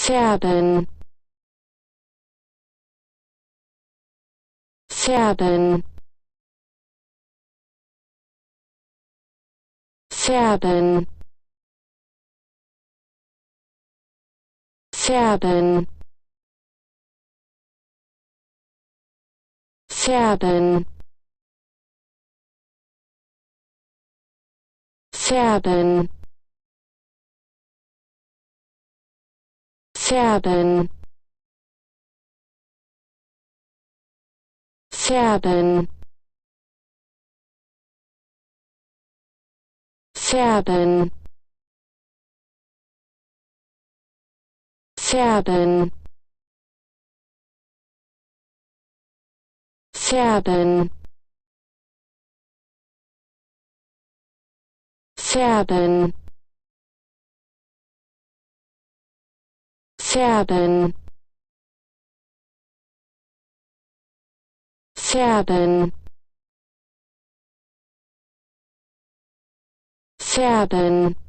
Färben, Färben, Färben, Färben, Färben, Färben, Färben, Färben, Färben, Färben, Färben, Färben, Färben, Färben, Färben,